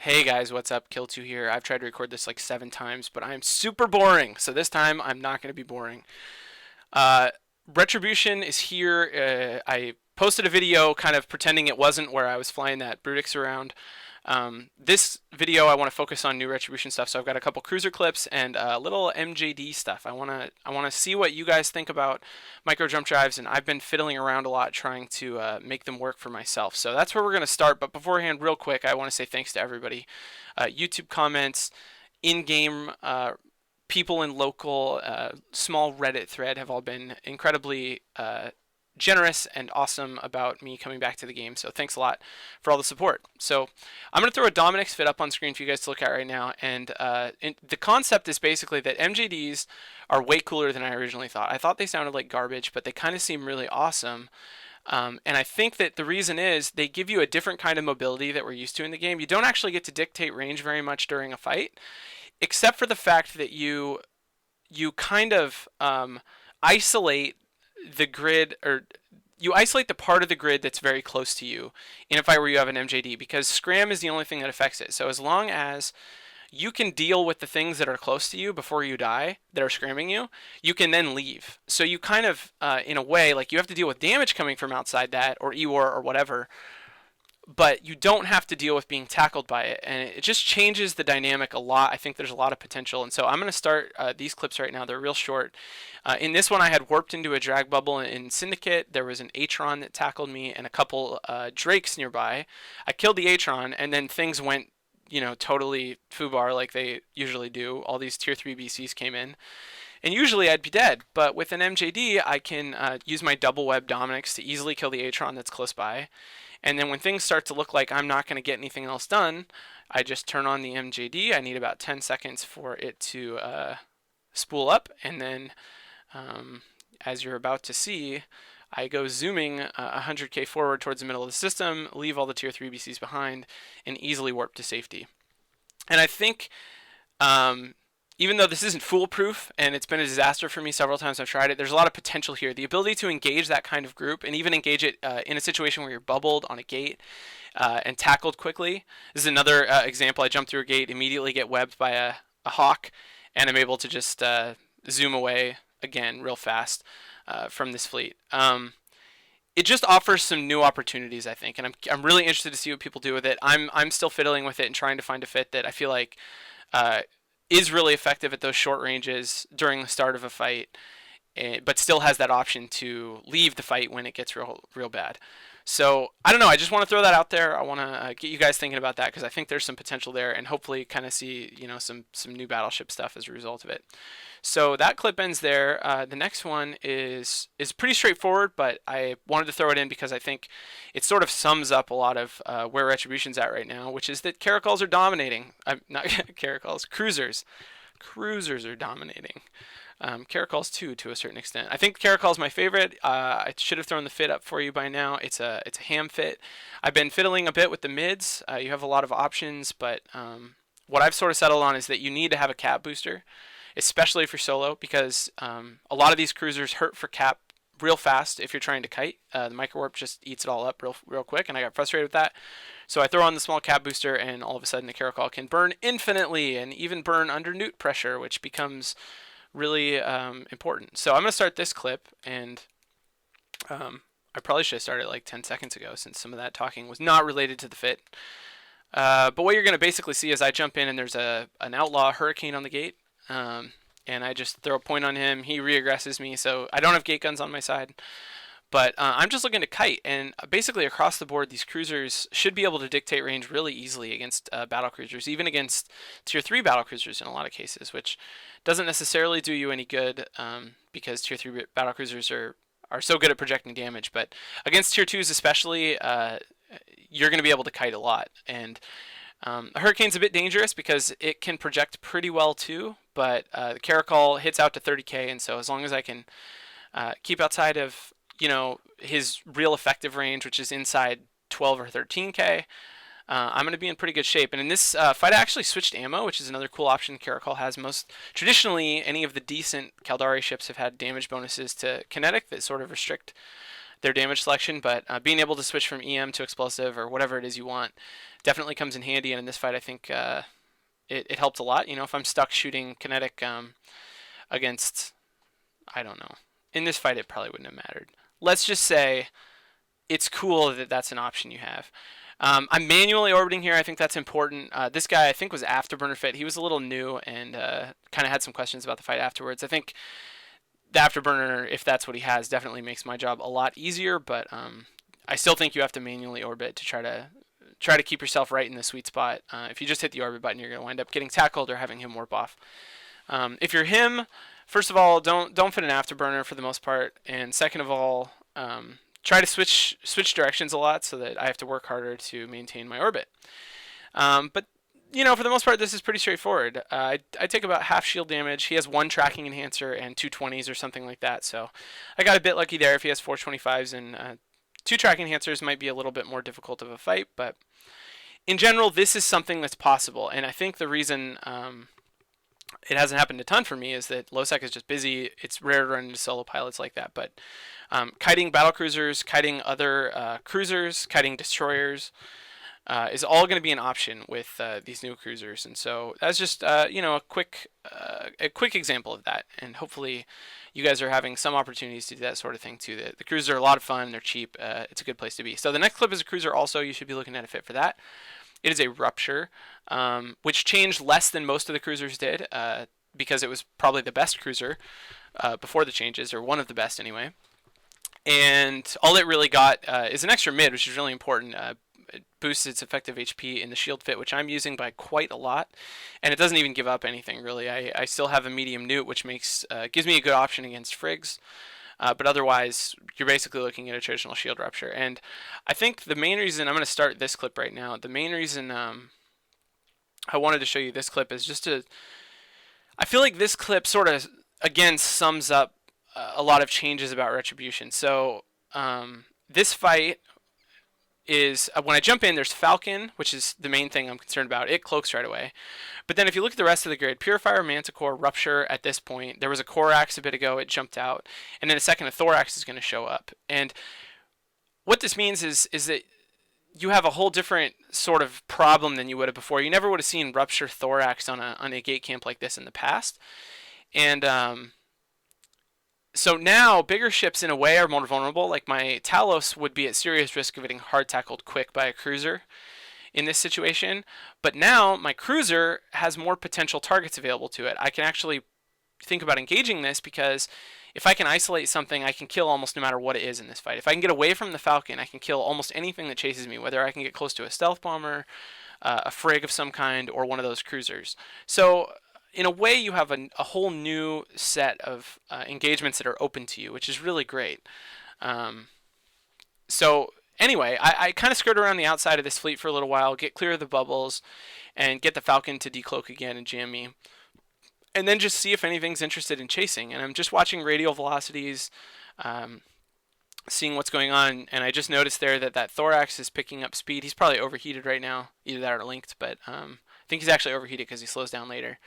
Hey guys, what's up? Kil2 here. I've tried to record this like 7 times, but I'm super boring. So this time I'm not going to be boring. Uh, Retribution is here. I posted a video kind of pretending it wasn't where I was flying that Brutix around. This video I want to focus on new Retribution stuff. So I've got a couple cruiser clips and a little MJD stuff. I want to see what you guys think about micro jump drives, and I've been fiddling around a lot trying to make them work for myself. So that's where we're going to start. But beforehand, real quick, I want to say thanks to everybody. YouTube comments, in-game people in local small Reddit thread have all been incredibly generous and awesome about me coming back to the game. So thanks a lot for all the support. So I'm going to throw a Dominic's fit up on screen for you guys to look at right now. And the concept is basically that MJDs are way cooler than I originally thought. I thought they sounded like garbage, but they kind of seem really awesome. And I think that the reason is they give you a different kind of mobility that we're used to in the game. You don't actually get to dictate range very much during a fight, except for the fact that you kind of isolate the grid, or you isolate the part of the grid that's very close to you in a fight where you have an MJD, because scram is the only thing that affects it. So as long as you can deal with the things that are close to you before you die that are scramming you, you can then leave. So you kind of, in a way, like you have to deal with damage coming from outside that, or EWAR or whatever, but you don't have to deal with being tackled by it, and it just changes the dynamic a lot. I think there's a lot of potential, and so I'm going to start these clips right now. They're real short. In this one, I had warped into a drag bubble in Syndicate. There was an Atron that tackled me and a couple Drakes nearby. I killed the Atron, and then things went, totally foobar like they usually do. All these tier 3 BCs came in, and usually I'd be dead, but with an MJD, I can use my double web Dominics to easily kill the Atron that's close by. And then when things start to look like I'm not going to get anything else done, I just turn on the MJD. I need about 10 seconds for it to spool up, and then as you're about to see, I go zooming 100k forward towards the middle of the system, leave all the tier 3 BCs behind, and easily warp to safety. And I think even though this isn't foolproof and it's been a disaster for me several times I've tried it, there's a lot of potential here. The ability to engage that kind of group, and even engage it in a situation where you're bubbled on a gate and tackled quickly. This is another example. I jump through a gate, immediately get webbed by a hawk, and I'm able to just zoom away again real fast from this fleet. It just offers some new opportunities, I think, and I'm really interested to see what people do with it. I'm still fiddling with it and trying to find a fit that I feel like is really effective at those short ranges during the start of a fight, but still has that option to leave the fight when it gets real bad. So I don't know. I just want to throw that out there. I want to get you guys thinking about that, because I think there's some potential there, and hopefully kind of see some new battleship stuff as a result of it. So that clip ends there. The next one is pretty straightforward, but I wanted to throw it in because I think it sort of sums up a lot of where Retribution's at right now, which is that caracols are dominating. Not caracols, cruisers. Cruisers are dominating. Caracols too, to a certain extent. I think Caracol's my favorite. I should have thrown the fit up for you by now. It's a ham fit. I've been fiddling a bit with the mids. You have a lot of options, but what I've sort of settled on is that you need to have a cap booster, especially for solo, because a lot of these cruisers hurt for cap real fast if you're trying to kite. The micro warp just eats it all up real quick, and I got frustrated with that. So I throw on the small cap booster, and all of a sudden the Caracol can burn infinitely, and even burn under newt pressure, which becomes really important. So I'm going to start this clip, and I probably should have started like 10 seconds ago, since some of that talking was not related to the fit. But what you're going to basically see is I jump in, and there's an outlaw hurricane on the gate, and I just throw a point on him. He reaggresses me, so I don't have gate guns on my side. But I'm just looking to kite, and basically across the board, these cruisers should be able to dictate range really easily against battle cruisers, even against tier 3 battle cruisers in a lot of cases, which doesn't necessarily do you any good because tier 3 battle cruisers are so good at projecting damage. But against tier 2s especially, you're going to be able to kite a lot. And a Hurricane's a bit dangerous because it can project pretty well too, but the Caracol hits out to 30k, and so as long as I can keep outside of his real effective range, which is inside 12 or 13k, I'm going to be in pretty good shape. And in this fight, I actually switched ammo, which is another cool option Caracol has. Traditionally, any of the decent Caldari ships have had damage bonuses to kinetic that sort of restrict their damage selection, but being able to switch from EM to explosive or whatever it is you want definitely comes in handy. And in this fight, I think it helped a lot. If I'm stuck shooting kinetic against, I don't know. In this fight, it probably wouldn't have mattered. Let's just say it's cool that that's an option you have. I'm manually orbiting here. I think that's important. This guy, I think, was Afterburner fit. He was a little new and kind of had some questions about the fight afterwards. I think the Afterburner, if that's what he has, definitely makes my job a lot easier, but I still think you have to manually orbit to try to keep yourself right in the sweet spot. If you just hit the orbit button, you're going to wind up getting tackled or having him warp off. If you're him, first of all, don't fit an Afterburner for the most part, and second of all, try to switch directions a lot so that I have to work harder to maintain my orbit. But for the most part, this is pretty straightforward. I take about half shield damage. He has 1 tracking enhancer and 2 20s or something like that, so I got a bit lucky there. If he has 4 25s and 2 tracking enhancers, might be a little bit more difficult of a fight, but in general, this is something that's possible, and I think the reason it hasn't happened a ton for me is that Losec is just busy. It's rare to run into solo pilots like that, but kiting battlecruisers, kiting other cruisers, kiting destroyers is all going to be an option with these new cruisers, and so that's just a quick example of that, and hopefully you guys are having some opportunities to do that sort of thing too. The cruisers are a lot of fun, they're cheap, it's a good place to be. So the next clip is a cruiser also. You should be looking at a fit for that. It is a Rupture, which changed less than most of the cruisers did, because it was probably the best cruiser before the changes, or one of the best anyway. And all it really got is an extra mid, which is really important. It boosts its effective HP in the shield fit, which I'm using by quite a lot, and it doesn't even give up anything really. I still have a medium newt, which gives me a good option against frigs, but otherwise you're basically looking at a traditional shield Rupture. And I think the main reason I'm going to start this clip right now, the main reason I wanted to show you this clip is I feel like this clip sort of again sums up a lot of changes about Retribution. So this fight is when I jump in, there's Falcon, which is the main thing I'm concerned about. It cloaks right away. But then if you look at the rest of the grid, Purifier, Manticore, Rupture at this point, there was a Corax a bit ago, it jumped out, and then a second a Thorax is going to show up. And what this means is that you have a whole different sort of problem than you would have before. You never would have seen Rupture Thorax on a gate camp like this in the past. And so now bigger ships in a way are more vulnerable. Like my Talos would be at serious risk of getting hard tackled quick by a cruiser in this situation. But now my cruiser has more potential targets available to it. I can actually think about engaging this because if I can isolate something, I can kill almost no matter what it is in this fight. If I can get away from the Falcon, I can kill almost anything that chases me, whether I can get close to a stealth bomber, a frig of some kind, or one of those cruisers. So in a way, you have a whole new set of engagements that are open to you, which is really great. So anyway, I kind of skirt around the outside of this fleet for a little while, get clear of the bubbles, and get the Falcon to decloak again and jam me. And then just see if anything's interested in chasing. And I'm just watching radial velocities, seeing what's going on. And I just noticed there that Thorax is picking up speed. He's probably overheated right now, either that or linked, but I think he's actually overheated because he slows down later.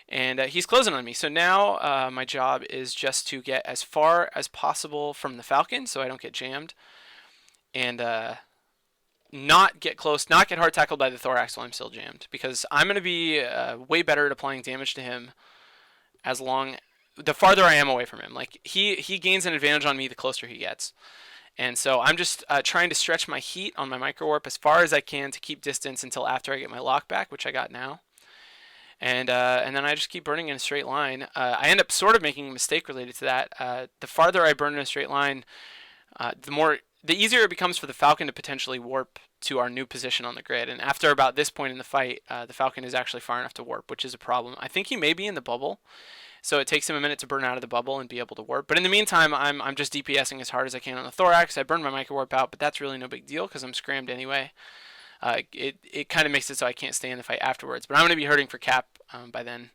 And he's closing on me. So now my job is just to get as far as possible from the Falcon so I don't get jammed. And not get close, not get hard tackled by the Thorax while I'm still jammed. Because I'm going to be way better at applying damage to him the farther I am away from him. Like he gains an advantage on me the closer he gets. And so I'm just trying to stretch my heat on my micro warp as far as I can to keep distance until after I get my lock back, which I got now. And then I just keep burning in a straight line. I end up sort of making a mistake related to that. The farther I burn in a straight line, the easier it becomes for the Falcon to potentially warp to our new position on the grid. And after about this point in the fight, the Falcon is actually far enough to warp, which is a problem. I think he may be in the bubble, so it takes him a minute to burn out of the bubble and be able to warp. But in the meantime, I'm just DPSing as hard as I can on the Thorax. I burned my micro warp out, but that's really no big deal because I'm scrammed anyway. It kind of makes it so I can't stay in the fight afterwards. But I'm going to be hurting for cap by then.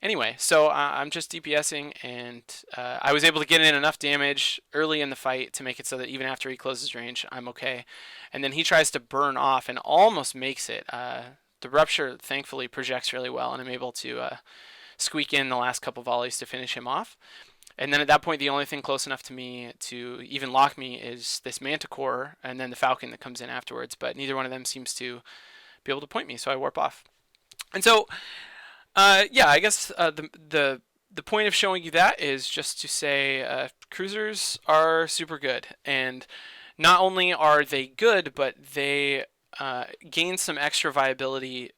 Anyway, so I'm just DPSing, and I was able to get in enough damage early in the fight to make it so that even after he closes range, I'm okay. And then he tries to burn off and almost makes it. The Rupture, thankfully, projects really well, and I'm able to squeak in the last couple volleys to finish him off. And then at that point, the only thing close enough to me to even lock me is this Manticore and then the Falcon that comes in afterwards. But neither one of them seems to be able to point me, so I warp off. And so, yeah, I guess the point of showing you that is just to say cruisers are super good, and not only are they good, but they gain some extra viability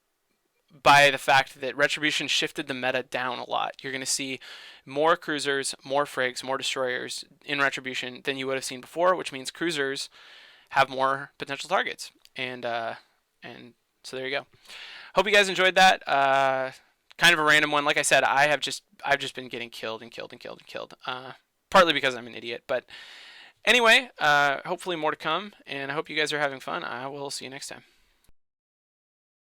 by the fact that Retribution shifted the meta down a lot. You're going to see more cruisers, more frigs, more destroyers in Retribution than you would have seen before, which means cruisers have more potential targets. And so there you go. Hope you guys enjoyed that. Kind of a random one. Like I said, I've just been getting killed and killed and killed and killed. Partly because I'm an idiot, but anyway, hopefully more to come, and I hope you guys are having fun. I will see you next time.